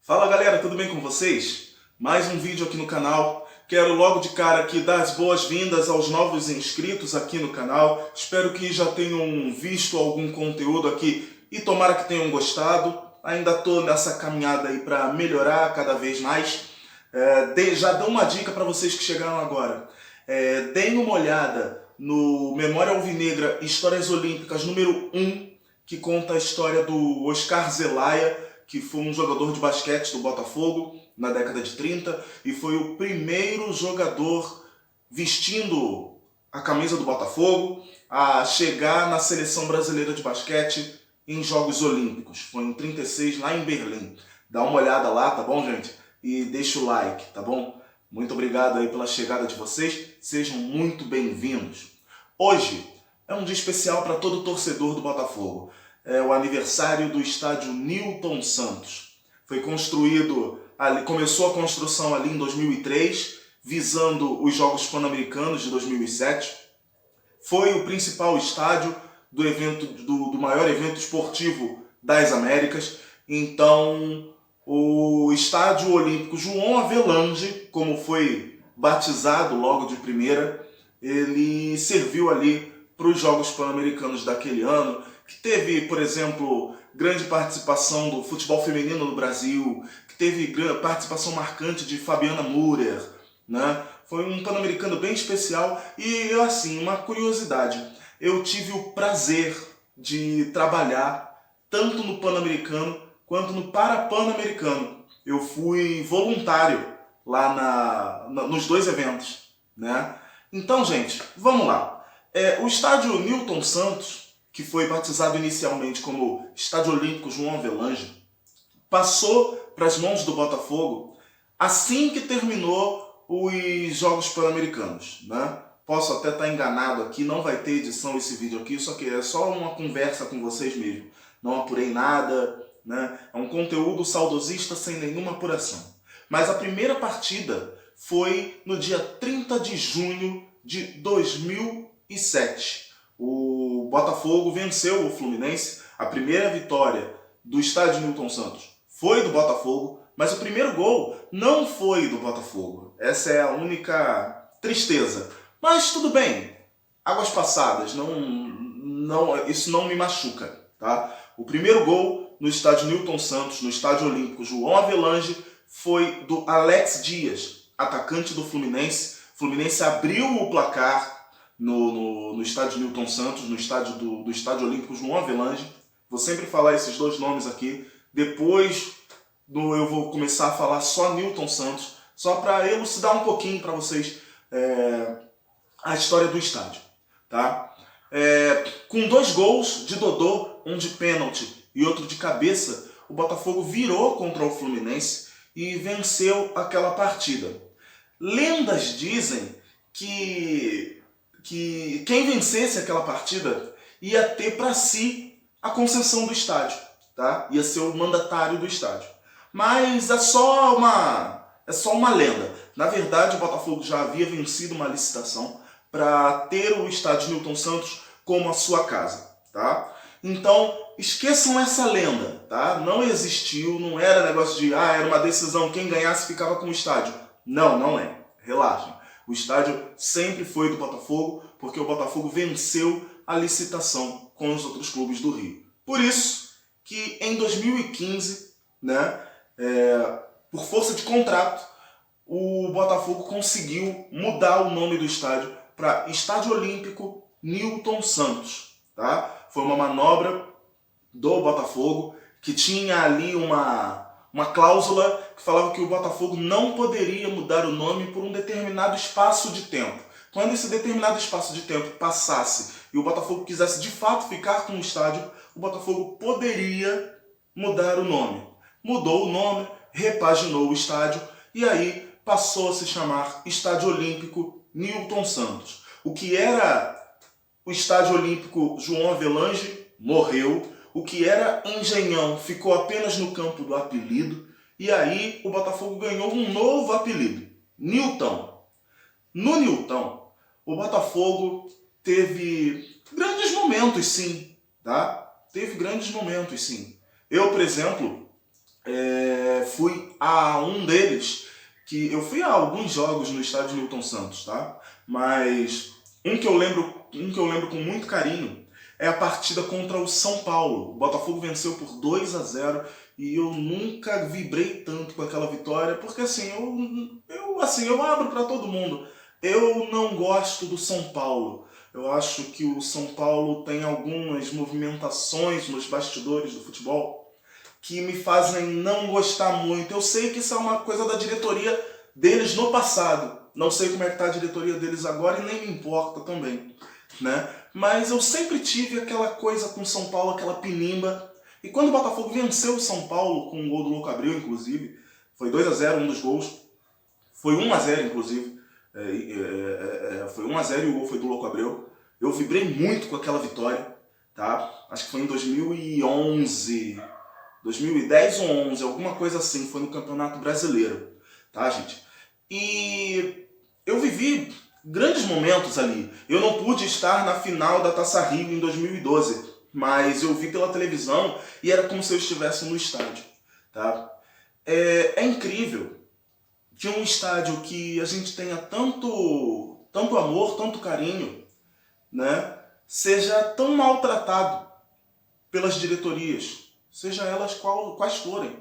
Fala galera, tudo bem com vocês? Mais um vídeo aqui no canal. Quero logo de cara aqui dar as boas-vindas aos novos inscritos aqui no canal. Espero que já tenham visto algum conteúdo aqui e tomara que tenham gostado. Ainda estou nessa caminhada aí para melhorar cada vez mais. Já dou uma dica para vocês que chegaram agora. Deem uma olhada no Memória Alvinegra Histórias Olímpicas número 1, que conta a história do Oscar Zelaya, que foi um jogador de basquete do Botafogo na década de 30 e foi o primeiro jogador vestindo a camisa do Botafogo a chegar na seleção brasileira de basquete em Jogos Olímpicos. Foi em 36, lá em Berlim. Dá uma olhada lá, tá bom, gente? E deixa o like, tá bom? Muito obrigado aí pela chegada de vocês. Sejam muito bem-vindos. Hoje é um dia especial para todo torcedor do Botafogo. É o aniversário do estádio Newton Santos. Foi construído, começou a construção ali em 2003, visando os Jogos Pan-Americanos de 2007. Foi o principal estádio do maior evento esportivo das Américas. Então, o Estádio Olímpico João Havelange, como foi batizado logo de primeira, ele serviu ali para os Jogos Pan-Americanos daquele ano, que teve, por exemplo, grande participação do futebol feminino no Brasil, que teve participação marcante de Fabiana Müller, né? Foi um Pan-Americano bem especial e, assim, uma curiosidade, eu tive o prazer de trabalhar tanto no Pan-Americano quanto no Parapan-Americano. Eu fui voluntário lá nos dois eventos, né? Então, gente, vamos lá. O estádio Newton Santos, que foi batizado inicialmente como Estádio Olímpico João Havelange, passou para as mãos do Botafogo assim que terminou os Jogos Pan-Americanos, né? Posso até estar enganado aqui, não vai ter edição esse vídeo aqui, só que é só uma conversa com vocês mesmo. Não apurei nada, né? É um conteúdo saudosista sem nenhuma apuração. Mas a primeira partida foi no dia 30 de junho de 2007. O Botafogo venceu o Fluminense. A primeira vitória do estádio Newton Santos foi do Botafogo, mas o primeiro gol não foi do Botafogo. Essa é a única tristeza. Mas tudo bem, águas passadas, isso não me machuca, tá? O primeiro gol no estádio Newton Santos, no estádio Olímpico João Havelange, foi do Alex Dias, atacante do Fluminense. O Fluminense abriu o placar no estádio Newton Santos, no estádio do estádio Olímpico João Havelange. Vou sempre falar esses dois nomes aqui. Depois eu vou começar a falar só Newton Santos, só para elucidar um pouquinho para vocês a história do estádio, tá? Com 2 gols de Dodô, um de pênalti e outro de cabeça, o Botafogo virou contra o Fluminense e venceu aquela partida. Lendas dizem que quem vencesse aquela partida ia ter para si a concessão do estádio, tá? Ia ser o mandatário do estádio. Mas é só uma lenda. Na verdade, o Botafogo já havia vencido uma licitação para ter o estádio Newton Santos como a sua casa, tá? Então, esqueçam essa lenda, tá? Não existiu, não era negócio de, era uma decisão, quem ganhasse ficava com o estádio. Não, não é. Relaxem. O estádio sempre foi do Botafogo, porque o Botafogo venceu a licitação com os outros clubes do Rio. Por isso que em 2015, né, por força de contrato, o Botafogo conseguiu mudar o nome do estádio para Estádio Olímpico Newton Santos, tá? Foi uma manobra do Botafogo que tinha ali uma cláusula que falava que o Botafogo não poderia mudar o nome por um determinado espaço de tempo. Quando esse determinado espaço de tempo passasse e o Botafogo quisesse de fato ficar com o estádio, o Botafogo poderia mudar o nome. Mudou o nome, repaginou o estádio e aí passou a se chamar Estádio Olímpico Newton Santos. O que era o Estádio Olímpico João Havelange morreu. O que era Engenhão ficou apenas no campo do apelido. E aí o Botafogo ganhou um novo apelido, Newton. No Newton, o Botafogo teve grandes momentos, sim, tá? Teve grandes momentos, sim. Eu, por exemplo, fui a um deles, que eu fui a alguns jogos no estádio Newton Santos, tá? Mas um que eu lembro com muito carinho é a partida contra o São Paulo. O Botafogo venceu por 2-0 e eu nunca vibrei tanto com aquela vitória, porque assim, eu abro para todo mundo. Eu não gosto do São Paulo. Eu acho que o São Paulo tem algumas movimentações nos bastidores do futebol que me fazem não gostar muito. Eu sei que isso é uma coisa da diretoria deles no passado. Não sei como é que está a diretoria deles agora e nem me importa também, né? Mas eu sempre tive aquela coisa com São Paulo, aquela pinimba. E quando o Botafogo venceu o São Paulo, com um gol do Louco Abreu, inclusive, foi 2-0 um dos gols, foi 1-0 inclusive, foi 1-0 e o gol foi do Louco Abreu. Eu vibrei muito com aquela vitória, tá? Acho que foi em 2011, 2010 ou 11, alguma coisa assim, foi no Campeonato Brasileiro, tá, gente? E eu vivi grandes momentos ali. Eu não pude estar na final da Taça Rio em 2012, mas eu vi pela televisão e era como se eu estivesse no estádio, tá? É incrível que um estádio que a gente tenha tanto amor, tanto carinho, né, seja tão maltratado pelas diretorias, seja elas quais forem.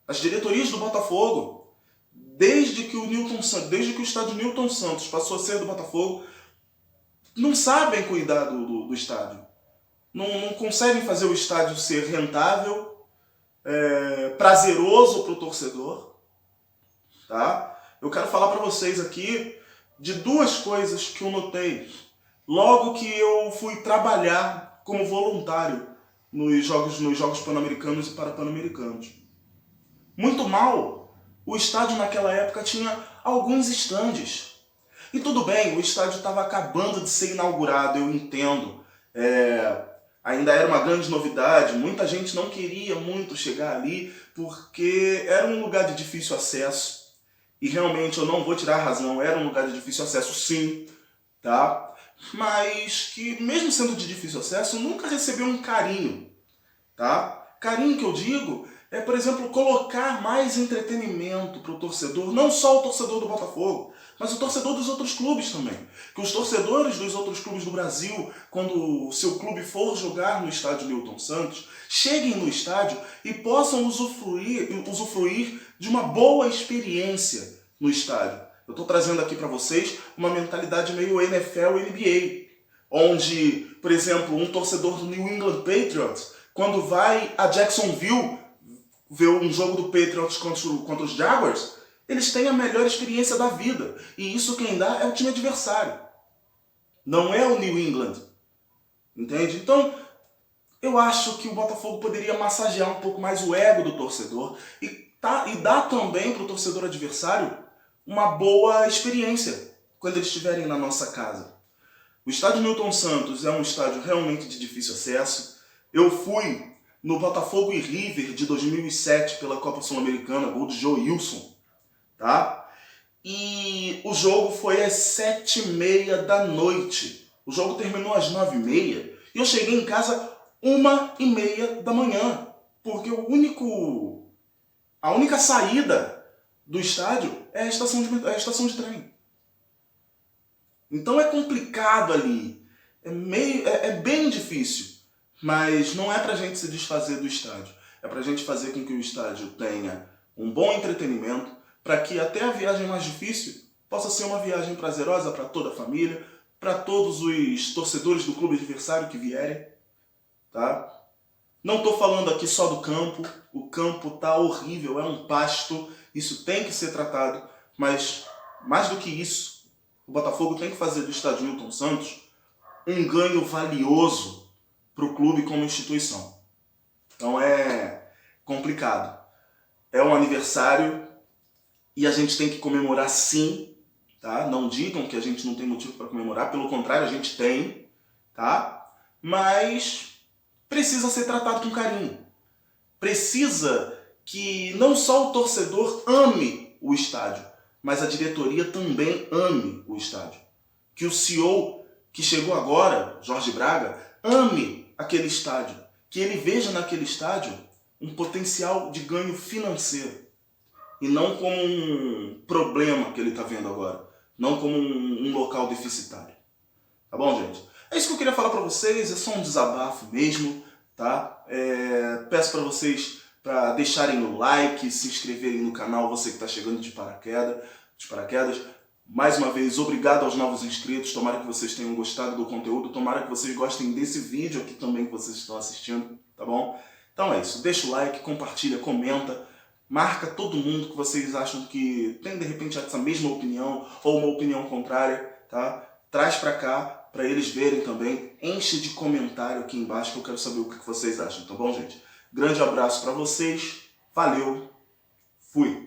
As diretorias do Botafogo, desde que o estádio Newton Santos passou a ser do Botafogo, não sabem cuidar do estádio. Não conseguem fazer o estádio ser rentável, prazeroso para o torcedor. Tá? Eu quero falar para vocês aqui de duas coisas que eu notei logo que eu fui trabalhar como voluntário nos Jogos Pan-Americanos e Parapan-Americanos. Muito mal, o estádio naquela época tinha alguns estandes. E tudo bem, o estádio estava acabando de ser inaugurado, eu entendo. Ainda era uma grande novidade, muita gente não queria muito chegar ali porque era um lugar de difícil acesso. E realmente eu não vou tirar a razão, era um lugar de difícil acesso sim, tá? Mas que mesmo sendo de difícil acesso, nunca recebeu um carinho, tá? Carinho que eu digo é, por exemplo, colocar mais entretenimento para o torcedor, não só o torcedor do Botafogo, mas o torcedor dos outros clubes também. Que os torcedores dos outros clubes do Brasil, quando o seu clube for jogar no estádio Newton Santos, cheguem no estádio e possam usufruir de uma boa experiência no estádio. Eu estou trazendo aqui para vocês uma mentalidade meio NFL e NBA, onde, por exemplo, um torcedor do New England Patriots, quando vai a Jacksonville ver um jogo do Patriots contra os Jaguars, eles têm a melhor experiência da vida. E isso quem dá é o time adversário. Não é o New England. Entende? Então, eu acho que o Botafogo poderia massagear um pouco mais o ego do torcedor e dar também para o torcedor adversário uma boa experiência quando eles estiverem na nossa casa. O estádio Newton Santos é um estádio realmente de difícil acesso. Eu fui no Botafogo e River de 2007 pela Copa Sul-Americana, gol de Joe Wilson, tá? E o jogo foi às 7h30 da noite. O jogo terminou às 9h30 e eu cheguei em casa 1h30 da manhã, porque a única saída do estádio é a estação de trem. Então é complicado ali, é bem difícil. Mas não é pra gente se desfazer do estádio. É pra gente fazer com que o estádio tenha um bom entretenimento, para que até a viagem mais difícil possa ser uma viagem prazerosa para toda a família, para todos os torcedores do clube adversário que vierem. Tá? Não estou falando aqui só do campo. O campo tá horrível, é um pasto. Isso tem que ser tratado. Mas, mais do que isso, o Botafogo tem que fazer do estádio Newton Santos um ganho valioso para o clube como instituição. Então é complicado. É um aniversário e a gente tem que comemorar sim, tá? Não digam que a gente não tem motivo para comemorar, pelo contrário, a gente tem, tá? Mas precisa ser tratado com carinho. Precisa que não só o torcedor ame o estádio, mas a diretoria também ame o estádio. Que o CEO que chegou agora, Jorge Braga, ame aquele estádio, que ele veja naquele estádio um potencial de ganho financeiro. e não como um problema que ele está vendo agora, não como um local deficitário. Tá bom, gente? É isso que eu queria falar para vocês, é só um desabafo mesmo, tá? Peço para vocês para deixarem o like, se inscreverem no canal, você que está chegando de paraquedas. Mais uma vez, obrigado aos novos inscritos, tomara que vocês tenham gostado do conteúdo, tomara que vocês gostem desse vídeo aqui também que vocês estão assistindo, tá bom? Então é isso, deixa o like, compartilha, comenta, marca todo mundo que vocês acham que tem de repente essa mesma opinião ou uma opinião contrária, tá? Traz para cá, para eles verem também, enche de comentário aqui embaixo que eu quero saber o que vocês acham, tá bom, gente? Grande abraço para vocês, valeu, fui!